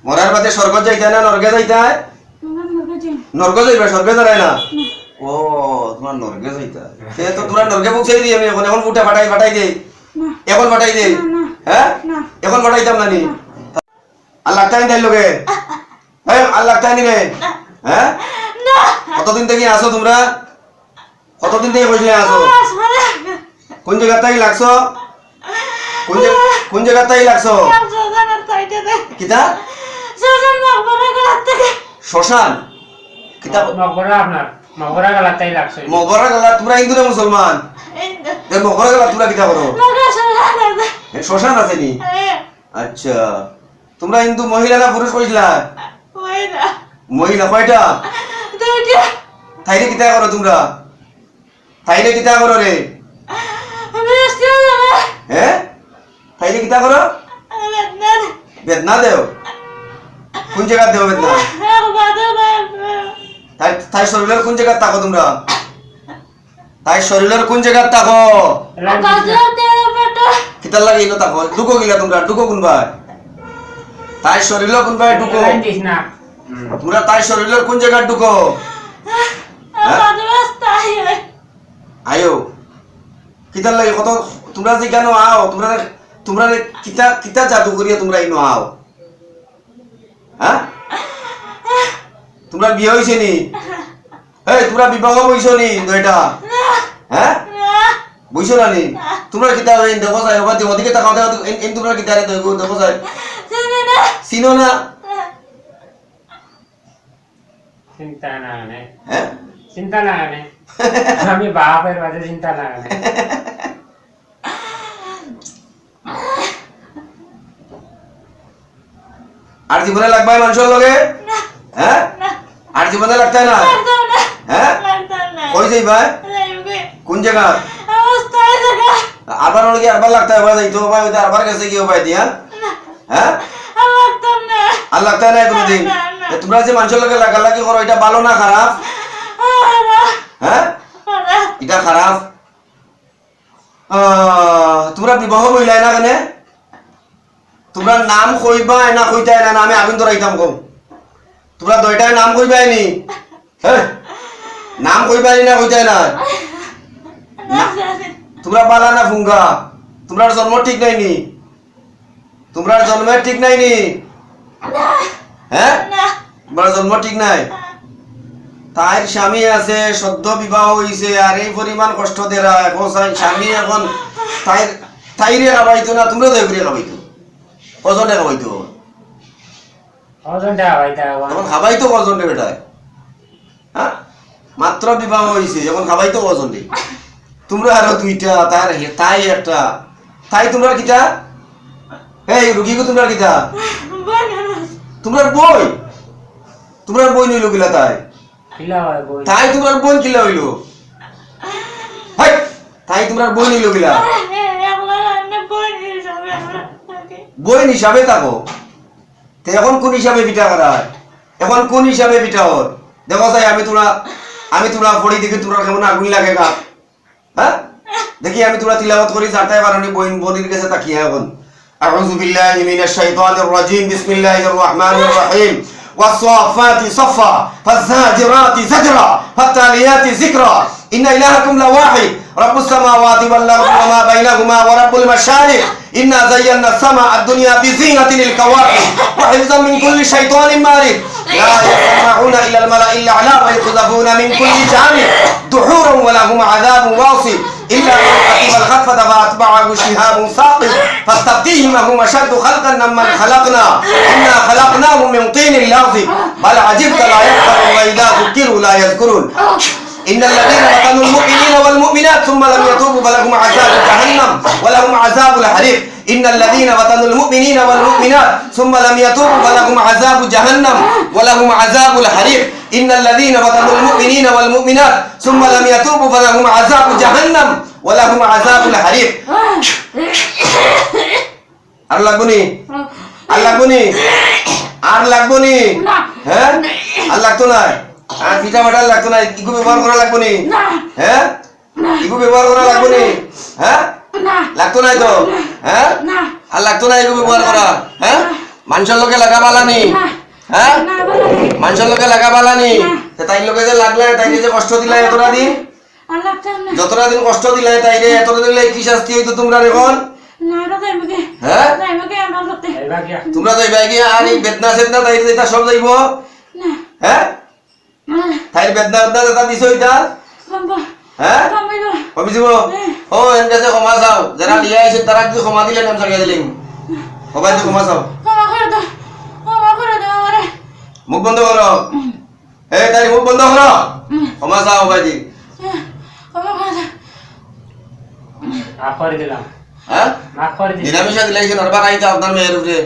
মরার বাদে স্বর্গ যাইতে না নরকে যাইতে হয়? নরক যাইবা, স্বর্গে যারাই না? ও তোমার নরকে যাইতে হয়। সে তো তোমরা নরকে পৌঁছাই দিই আমি এখন। এখন উঠে ফাটাই দেই, এখন ফাটাই দেই। হ্যাঁ এখন ফাটাইতাম না নি? আল্লাহ তাই দেয় লোকে, হ্যাঁ আল্লাহ তাই নিলে। হ্যাঁ কতদিন থেকে আসো তোমরা? কতদিন থেকে বসলে আসো? কোন জায়গা থেকে লাগছো? কোন জায়গা থেকে লাগছো? কিতা শ্মশান? কিতা মগরা আপনার মগরা গলাতেই লাগছে। মগরা গলা? তোমরা হিন্দু না মুসলমান? মগরা গলা তোমরা কিতা করো? শ্মশান আছে নি? আচ্ছা তোমরা হিন্দু মহিলা না পুরুষ কইলা? মহিলা কয়টা? তাইলে কিতা করো তোমরা? তাইলে কিতা করো রে? হ্যাঁ তাইলে কিতা করো? বেদনা দেও? কোন জায়গা দেও বেদনা? তাই শরীরের কোন জায়গা থাকো তোমরা? তাই শরীরের কোন জায়গা থাকো? কিতার লাগে ইনো থাকো? ঢুকো গিলা তোমরা? ঢুকো কোন ভাই? তাই শরীরের কোন ভাই ঢুকো? তোমরা তাই শরীরের কোন জায়গা ঢুকো? আয়ো কিতার লাগে কত? তোমরা যে কেন আও? তোমরা কিতা কিতা জাদু করিয়া তোমরা ইনো আও? হ্যাঁ তোমরা বিয়ে হইছে নি? এই তোমরা বিবাহ বইছো নি দুইটা? হ্যাঁ বইছো না নি? তোমরা কিতা দেখো যায় ওদিকে তাকাও, দেখো তোমরা কিতা রে দেখো যায়? চিনো না? চিন্তা না মানে হ্যাঁ চিন্তা না মানে আমি বাপের বাজে চিন্তা না মানে। আর জীবনে লাগবে মানুষের লগে? হ্যাঁ আর জীবনে লাগতে না? হ্যাঁ কই যাইবা? কোন জায়গা? আবার ওকে আবার লাগতে হবে যাইতো ভাই, ওই আবার কাছে কি হবে দিয়া? হ্যাঁ আর লাগতে না কোনদিন? তোমরা যে মানুষের লগে লাগালাগি করো এটা ভালো না খারাপ? হ্যাঁ এটা খারাপ। তোমরা বিবাহ বইলাই না কেন? তোমরা নাম কইবা না কইতাই না? আমি আগুন ধরাইতাম কম। তোমরা দুইটাই নাম কইবাই নি? হ্যাঁ নাম কইবাই না কইতাই না? তোমরা বালা না ফুঙ্গা? তোমরার জন্ম ঠিক নাই নি? তোমরার জন্মের ঠিক নাই নি? হ্যাঁ তোমার জন্ম ঠিক নাই। তাই স্বামী আছে, সদ্য বিবাহ হইছে, আর এই পরিমাণ কষ্ট দেরা এখন স্বামী এখন তাইরে খাবাইতো না? তোমরা তো এগুলি খাবাইতো? কজনে খাবাইতো? এখন খাবাইতো কজনে বেটায়? হ্যাঁ মাত্র বিবাহ হইছে এখন খাবাইতো কজনে? তোমরা আরো দুইটা, তাই একটা। তাই তোমরা কিটা? এই রুগীকে তোমরা কিটা? তোমরা বই? তোমরা বই নইল গিলা? তাই তোমরা বোন কিলা হইল? তাই তোমরা বই নইল গিলা? বই হিসাবে থাকো। এখন কোন হিসাবে পিঠা করায়? এখন কোন হিসাবে পিঠা হর? দেখো যাই আমি তোমরা পড়ি দেখি তোমরা কেমন আগুন লাগে গা। হ্যাঁ দেখি আমি তোমরা তিলাওয়াত করি যাতাই বারণী বনির কাছে তাকিয়ে এখন। আউযু বিল্লাহি মিনাশ শাইতানির রাজিম। বিসমিল্লাহির রহমানির রহিম। والصافات صفا فالزاجرات زجرا فالتاليات ذكرا إن إلهكم لواحد رب السماوات والأرض وما بينهما ورب المشارق إنا زينا السماء الدنيا بزينة للكواكب وحفظا من كل شيطان مارد لا يسمعون إلى الملأ الأعلى ويقذفون من كل جانب دحورا ولهم عذاب واصب إلا من خطف الخطفة فأتبعه شهاب ثاقب فاستفتيهم هم أشد خلقا ممن خلقنا إنا خلقناهم من طين لازب بل عجبت لا يفقهون وإذا ذكروا لا يذكرون إن الذين فتنوا المؤمنين والمؤمنات ثم لم يتوبوا فلهم عذاب جهنم ولهم عذاب الحريق إن الذين فتنوا المؤمنين والمؤمنات ثم لم يتوبوا فلهم عذاب جهنم ولهم عذاب الحريق إن الذين فتنوا المؤمنين والمؤمنات ثم لم يتوبوا فلهم عذاب جهنم ولهم عذاب الحريق আর লাগবনি? আর লাগবনি? আর লাগবনি? হ্যাঁ আর লাগতো না? আর পিঠা বাটার লাগতো না? ইগু ব্যবহার করা লাগবনি? হ্যাঁ ইগু ব্যবহার করা লাগবনি? হ্যাঁ লাগতো না তো? হ্যাঁ আর লাগতো না ইগু ব্যবহার করা? হ্যাঁ মানুষের লোকে লাগা বালানি হ্যাঁ না বালানি মানুষের লোকে লাগা বালানি না। তাই লোকে যে লাগলে তাই যে কষ্ট দিলা এতটা দিন আর লাগতাম না যতটা দিন কষ্ট দিলা তাই রে এতটা দিলে কি শাস্তি হইতো তোমরা এখন না এটা যাইবগে হ্যাঁ যাইবগে আমরা করতে এইবার কি তোমরা যাইবা গিয়া আর এই বেদনা সেদনা তাই যেটা সব যাইব না হ্যাঁ না তাই বেদনা বেদনা যেটা দিছ ওইটা বাবা হ্যাঁ বাবা কবি দিব ও এন কাছে ক্ষমা চাও যারা লিয়ে আইছে তারা কি ক্ষমা দিলে নাম সারিয়া দিলেন সবাই তো ক্ষমা চাও ক্ষমা করে দাও আমারে মুখ বন্ধ করো এই তাই মুখ বন্ধ করো ক্ষমা চাও ভাইজি ক্ষমা করে দাও মাফ করে দিলাম হ্যাঁ মাফ করে দিলাম নিরামিষা দিলাইছেন আরবার আইতা আপনার মেয়ের উপরে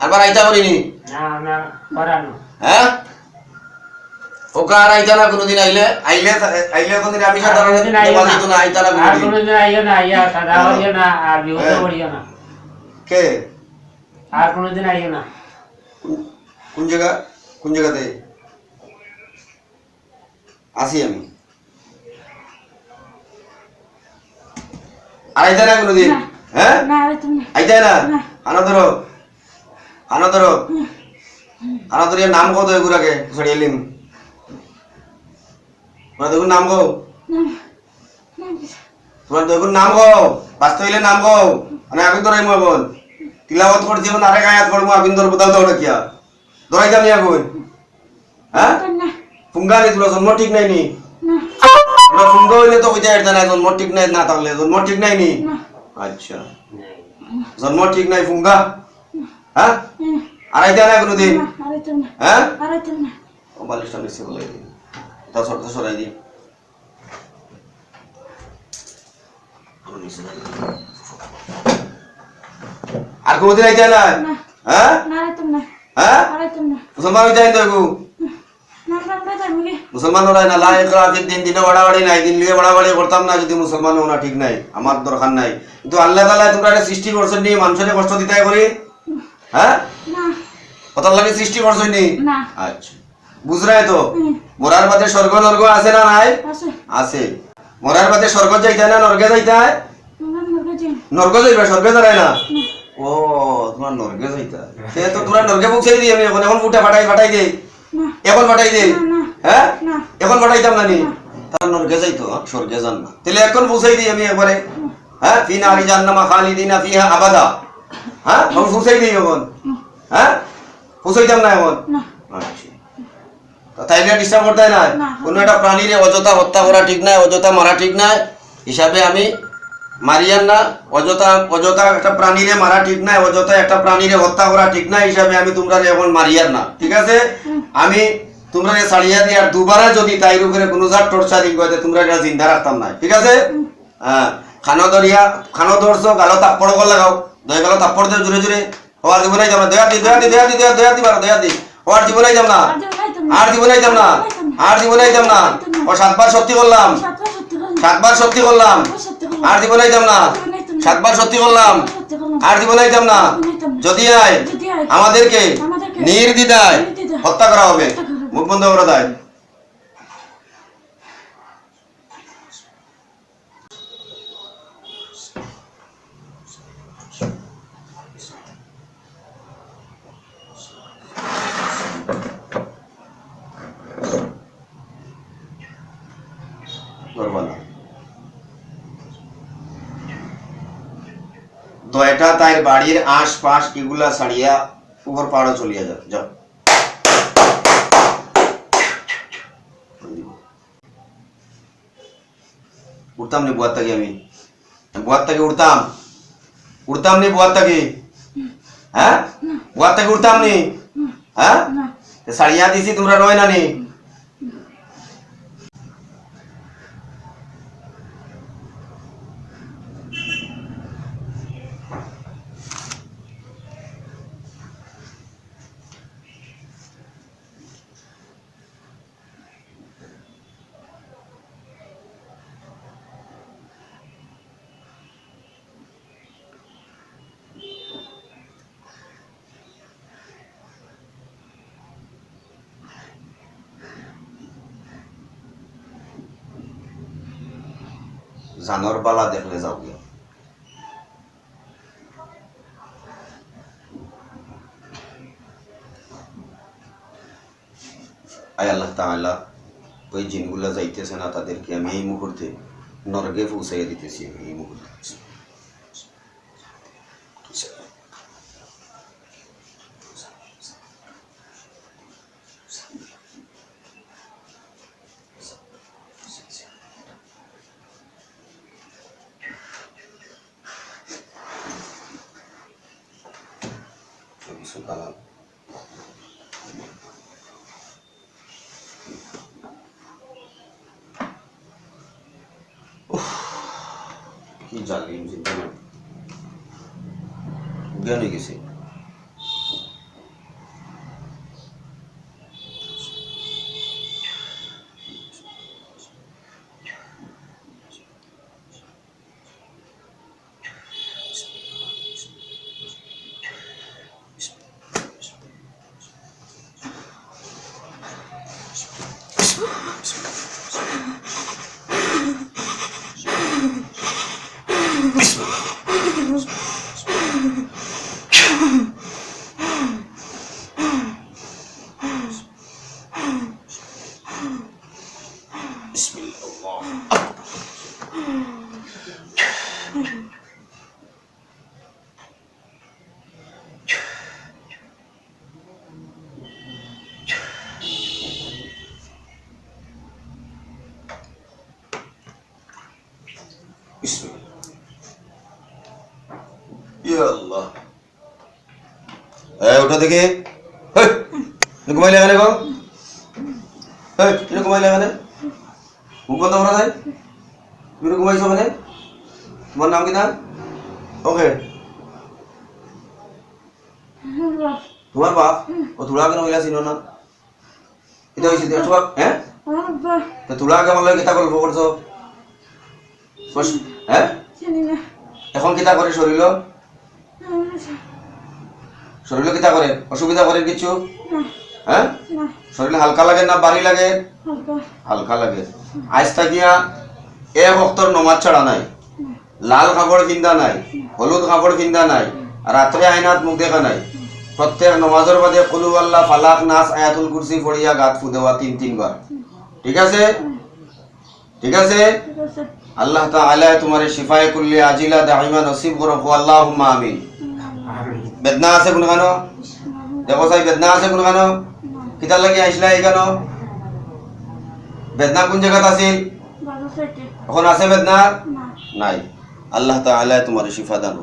আরবার আইতা করিনি না না করানো হ্যাঁ ওকা আর আইতা না কোনোদিন আইলে আইলে আইলে তো নিরামিষা দ্বারা তো না আইতা না আর কোনোদিন কোনোদিন আইও না আইয়া সাদা হইও না আর বিহুতে হ্যাঁ। পড়িও না কে আর কোনোদিন আইও না কোন জায়গাতে আসি আমি আর আইতা না কোনোদিন না। হ্যাঁ না আরে তুমি আইতা না না। আনা ধরো নাম কত এগুলাকে ছড়িয়ে তোমরা দেখুন নাম গো তোমরা দেখুন নাম গো বাস্তব হইলে নাম গো মানে আমি ধরাই মো এখন তিলাওয়াত করছি এখন আরেক আয়াত করবো আমি ধরবো তাও দৌড়ে কিয়া ধরাই যাবি এখন হ্যাঁ না ফুঙ্গা নি তোরা জন্ম ঠিক নাই নি না তোরা ফুঙ্গা হইলে তো কইতে এটা না জন্ম ঠিক নাই না থাকলে জন্ম ঠিক নাই নি না আচ্ছা জন্ম ঠিক নাই ফুঙ্গা হ্যাঁ আর আইতা না কোনোদিন আরে তুমি হ্যাঁ আরে তুমি ও বালিশটা নিচে বলাই দিই তা সরাই দিই আর কোনোদিন আইতা না না হ্যাঁ না আরে তুমি হ্যাঁ আরে তুমি মুসলমান হইতে আইন তো এগু না না না যাইবগে মুসলমান ওরাই না লা ইকরা ফিদ দিন দিনে বাড়াবাড়ি নাই দিন লিয়ে বাড়াবাড়ি করতাম না যদি মুসলমান হও না ঠিক নাই আমার দরকার নাই কিন্তু আল্লাহ তাআলা তোমরা এটা সৃষ্টি করছেন নি মানুষের কষ্ট দিতে করি হ্যাঁ না কত লাগে সৃষ্টি করছেন নি না আচ্ছা বুঝরাই তো মরার বাদে স্বর্গ নরক আছে না নাই আছে আছে মরার বাদে স্বর্গ যাইতে না নরকে যাইতে না মরগে যাই নরক যাইবা স্বর্গে যাই না ও তোমার নরকে যাইতে সে তো তোমরা নরকে পৌঁছাই দিই আমি এখন ফুটা ফাটাই দেই না এখন ফাটাই দেই না হ্যাঁ না এখন ফাটাইতাম না নি তার নরকে যাইতো স্বর্গে যান না তাহলে এখন পৌঁছাই দিই আমি একবারে হ্যাঁ ফি নারি জান্নামা খালিদিনা ফিহা আবাদা হ্যাঁ এখন পৌঁছাই দিই এখন হ্যাঁ পৌঁছাইতাম না এখন না আচ্ছা তাইলে ডিস্টার্ব করতে না না। কোনো একটা প্রাণীরে অযথা হত্যা করা ঠিক নাই অযথা মারা ঠিক নাই হিসাবে আমি মারিয়ান না অযথা একটা প্রাণীরে মারা ঠিক নাই অযথা একটা প্রাণীরে হত্যা করা ঠিক নাই হিসাবে আমি তোমরা এখন মারিয়ার না ঠিক আছে আমি তোমরা ছাড়িয়া দিয়ে আর দুবারা যদি তাইর উপরে কোনো জাত টর্চারিং করে তোমরা এটা জিন্দা রাখতাম না ঠিক আছে হ্যাঁ খানো ধরছো গালো তাপ্পড় কর লাগাও দয়া গালো তাপ্পড় দেও জোরে জোরে হওয়ার জীবনে যাম না দয়া দি হওয়ার জীবনে যাম না আর জীবনে যাম না ও 7 বার সত্যি করলাম 7 বার সত্যি করলাম আর জীবনে যাম না 7 বার সত্যি করলাম আর জীবনে যাম না যদি আয় আমাদেরকে নির্দ্বিধায় হত্যা করা হবে মুখ বন্ধ করে দেয় দয়টা তাই বাড়ির আশপাশ এগুলা ছাড়িয়া উপর পাড়ো চলিয়া যাও যাও উঠতাম নি বুয়ার থেকে আমি বুয়ার থেকে উঠতাম নি বুয়ার থেকে হ্যাঁ বুয়ার থেকে উঠতাম নি হ্যাঁ ছাড়িয়া দিছি তোমরা রয় না নি জানর বালা দেখলে যাও গিয়া আয় আল্লাহ তাআলা ওই জিনগুলা যাইতেছে না তাদেরকে আমি এই মুহূর্তে নরকে পৌঁছাইয়া দিতেছি আমি এই মুহূর্তে Sukalan. কি জালিম চিন্তা না জ্ঞানে গেছে আল্লাহ ওটা দেখে ঘুমাইলে এখানে গো ঘুমাইলে এখানে মুখ বন্ধ করা যায় তুমি ঘুমাইছো মানে তোমার নাম কি না ওকে তোমার বাপ ও তোরা কেন মহিলা চিনো না এটা হয়েছে হ্যাঁ তো তোরা আগে আমার কিতা গল্প করছো হ্যাঁ এখন কিতা করে শরীর শরীরে কিতা করে অসুবিধা করে কিছু হ্যাঁ শরীরে হালকা লাগে না ভারী লাগে হালকা লাগে আজ থাকিয়া এক অক্তর নমাজ ছাড়া নাই লাল কাপড় কিন্দা নাই হলুদ কাপড় কিন্দা নাই রাত্রে আইনাত মুখ দেখা নাই প্রত্যেক নমাজের বাদে কুলু আল্লাহ ফালাক নাস আয়াতুল কুরসি পড়িয়া গাত ফু দেওয়া 3 বার ঠিক আছে ঠিক আছে আল্লাহ তাআলা তোমারে শিফায়ে কুল্লি আজিলা দাইমা নসিব করো আল্লাহুম্মা আমিন বেদনা আছে কোন গানো দেখো সাই বেদনা আছে কোন গানো কিতা লাগি আইছলা এই গানো বেদনা কোন জায়গাত আছিল এখন আছে বেদনা নাই আল্লাহ তাআলা তোমারে শিফা দান